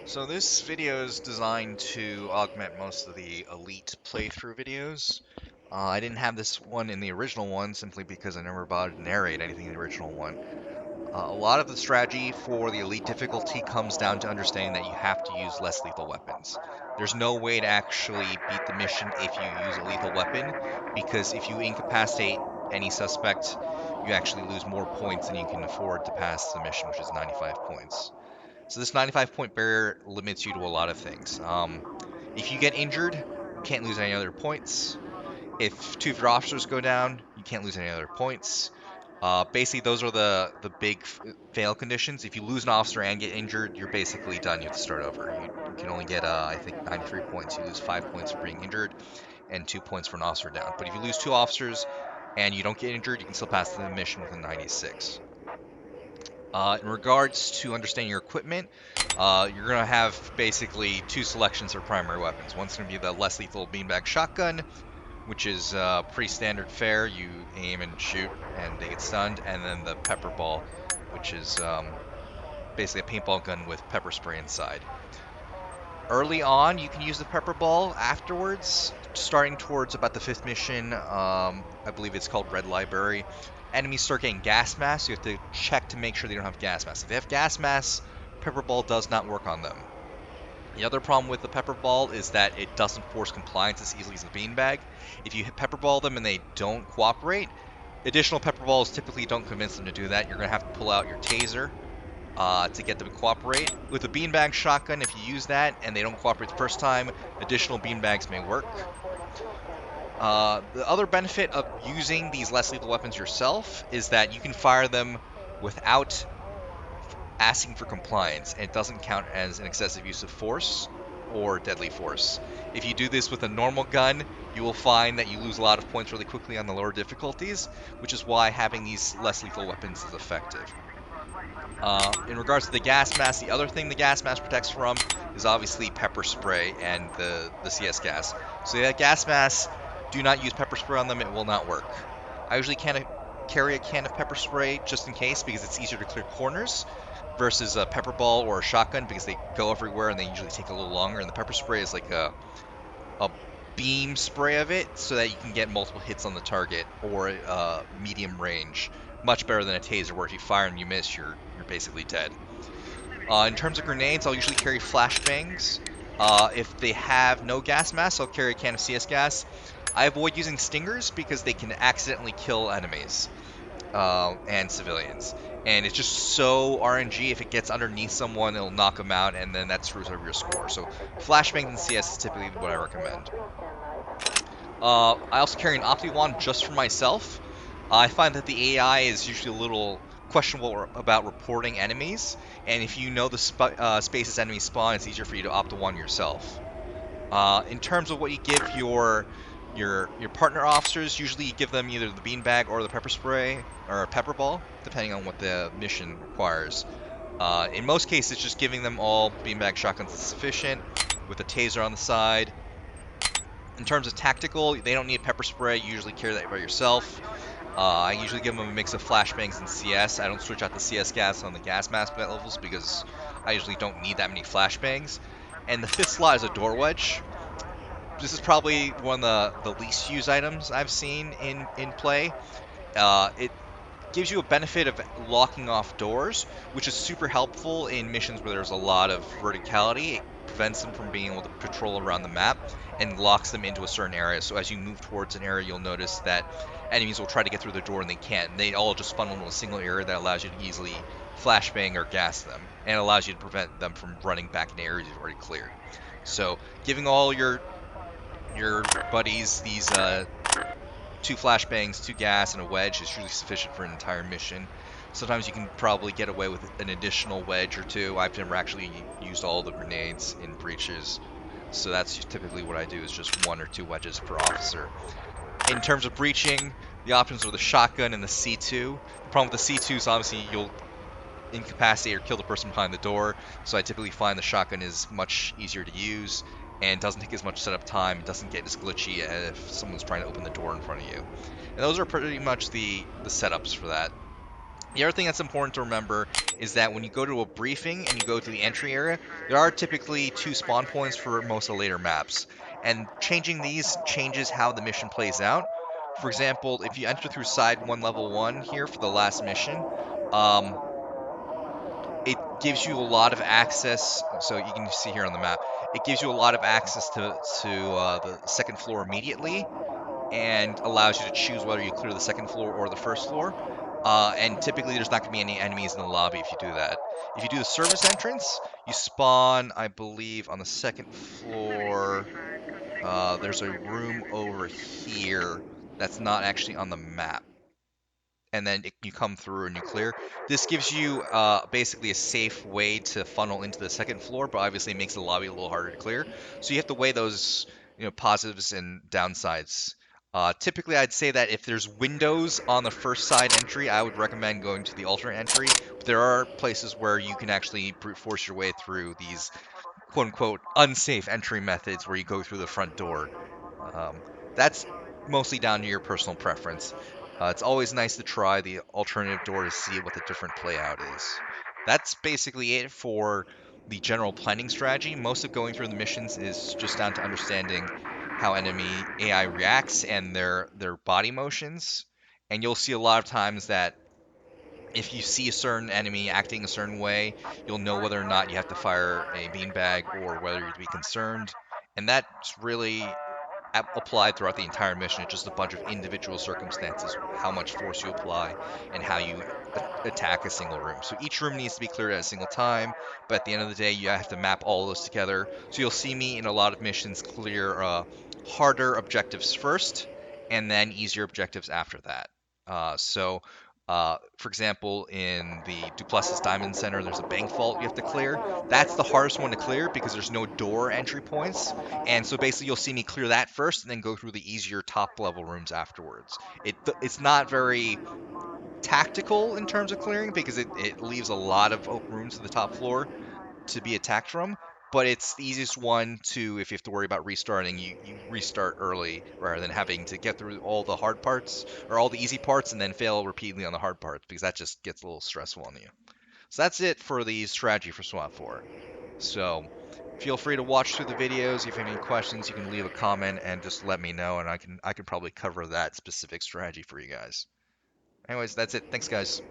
So this video is designed to augment most of the elite playthrough videos. I didn't have this one in the original one simply because I never bothered to narrate anything in the original one. A lot of the strategy for the elite difficulty comes down to understanding that you have to use less lethal weapons. There's no way to actually beat the mission if you use a lethal weapon, because if you incapacitate any suspect, you actually lose more points than you can afford to pass the mission, which is 95 points. So this 95 point barrier limits you to a lot of things. If you get injured, you can't lose any other points. If two of your officers go down, you can't lose any other points. Basically, those are the big fail conditions. If you lose an officer and get injured, you're basically done. You have to start over. You can only get, I think, 93 points. You lose 5 points for being injured and 2 points for an officer down. But if you lose two officers and you don't get injured, you can still pass the mission with a 96. In regards to understanding your equipment, you're going to have basically two selections of primary weapons. One's going to be the less lethal beanbag shotgun, which is pretty standard fare. You aim and shoot and they get stunned. And then the pepper ball, which is basically a paintball gun with pepper spray inside. Early on, you can use the pepper ball. Afterwards, starting towards about the 5th mission, I believe it's called Red Library, enemies start getting gas masks. You have to check to make sure they don't have gas masks. If they have gas masks, pepper ball does not work on them. The other problem with the pepper ball is that it doesn't force compliance as easily as the beanbag. If you pepper ball them and they don't cooperate, additional pepper balls typically don't convince them to do that. You're going to have to pull out your taser to get them to cooperate. With a beanbag shotgun, if you use that and they don't cooperate the first time, additional beanbags may work. The other benefit of using these less lethal weapons yourself is that you can fire them without asking for compliance, and it doesn't count as an excessive use of force or deadly force. If you do this with a normal gun, you will find that you lose a lot of points really quickly on the lower difficulties, which is why having these less lethal weapons is effective. In regards to the gas mask, the other thing the gas mask protects from is obviously pepper spray and the CS gas. So the gas masks, do not use pepper spray on them, it will not work. I usually carry a can of pepper spray just in case because it's easier to clear corners versus a pepper ball or a shotgun because they go everywhere and they usually take a little longer. And the pepper spray is like a beam spray of it so that you can get multiple hits on the target or medium range. Much better than a taser where if you fire and you miss, you're basically dead. In terms of grenades, I'll usually carry flashbangs. If they have no gas masks, I'll carry a can of CS gas. I avoid using stingers because they can accidentally kill enemies and civilians. And it's just so RNG. If it gets underneath someone, it'll knock them out, and then that screws over your score. So flashbangs and CS is typically what I recommend. I also carry an Opti Wand just for myself. I find that the AI is usually a little questionable about reporting enemies, and if you know the spaces enemies spawn, it's easier for you to Opti Wand yourself. In terms of what you give your partner officers, usually you give them either the beanbag or the pepper spray or a pepper ball, depending on what the mission requires. In most cases, just giving them all beanbag shotguns is sufficient, with a taser on the side. In terms of tactical, they don't need pepper spray. You usually carry that by yourself. I usually give them a mix of flashbangs and CS. I don't switch out the CS gas on the gas mask levels because I usually don't need that many flashbangs. And the 5th slot is a door wedge. This is probably one of the least used items I've seen in play. It gives you a benefit of locking off doors, which is super helpful in missions where there's a lot of verticality. It prevents them from being able to patrol around the map and locks them into a certain area. So as you move towards an area, you'll notice that enemies will try to get through the door and they can't. And they all just funnel into a single area that allows you to easily flashbang or gas them, and allows you to prevent them from running back in areas you've already cleared. So giving all your buddies these 2 flashbangs, 2 gas, and a wedge is usually sufficient for an entire mission. Sometimes you can probably get away with an additional wedge or 2. I've never actually used all the grenades in breaches, so that's typically what I do, is just 1 or 2 wedges per officer. In terms of breaching, the options are the shotgun and the C2. The problem with the C2 is obviously you'll incapacitate or kill the person behind the door, so I typically find the shotgun is much easier to use and doesn't take as much setup time. It doesn't get as glitchy if someone's trying to open the door in front of you. And those are pretty much the setups for that. The other thing that's important to remember is that when you go to a briefing and you go to the entry area, there are typically two spawn points for most of the later maps, and changing these changes how the mission plays out. For example, if you enter through side one level one here for the last mission, um, it gives you a lot of access. So you can see here on the map, it gives you a lot of access to the second floor immediately, and allows you to choose whether you clear the second floor or the first floor. And typically, there's not going to be any enemies in the lobby if you do that. If you do the service entrance, you spawn, I believe, on the second floor. There's a room over here that's not actually on the map, and then you come through and you clear. This gives you basically a safe way to funnel into the second floor, but obviously it makes the lobby a little harder to clear. So you have to weigh those, positives and downsides. Typically, I'd say that if there's windows on the first side entry, I would recommend going to the alternate entry. But there are places where you can actually brute force your way through these quote unquote unsafe entry methods where you go through the front door. Um, that's mostly down to your personal preference. It's always nice to try the alternative door to see what the different playout is. That's basically it for the general planning strategy. Most of going through the missions is just down to understanding how enemy AI reacts and their body motions. And you'll see a lot of times that if you see a certain enemy acting a certain way, you'll know whether or not you have to fire a beanbag or whether you're to be concerned. And that's really applied throughout the entire mission. It's just a bunch of individual circumstances, how much force you apply, and how you attack a single room. So each room needs to be cleared at a single time, but at the end of the day, you have to map all those together. So you'll see me in a lot of missions clear harder objectives first, and then easier objectives after that. For example, in the Duplessis Diamond Center, there's a bank vault you have to clear. That's the hardest one to clear because there's no door entry points. And so basically, you'll see me clear that first, and then go through the easier top level rooms afterwards. It's not very tactical in terms of clearing because it leaves a lot of rooms to the top floor to be attacked from. But it's the easiest one to, if you have to worry about restarting, you restart early rather than having to get through all the hard parts or all the easy parts and then fail repeatedly on the hard parts because that just gets a little stressful on you. So that's it for the strategy for SWAT 4. So feel free to watch through the videos. If you have any questions, you can leave a comment and just let me know, and I can probably cover that specific strategy for you guys. Anyways, that's it. Thanks, guys.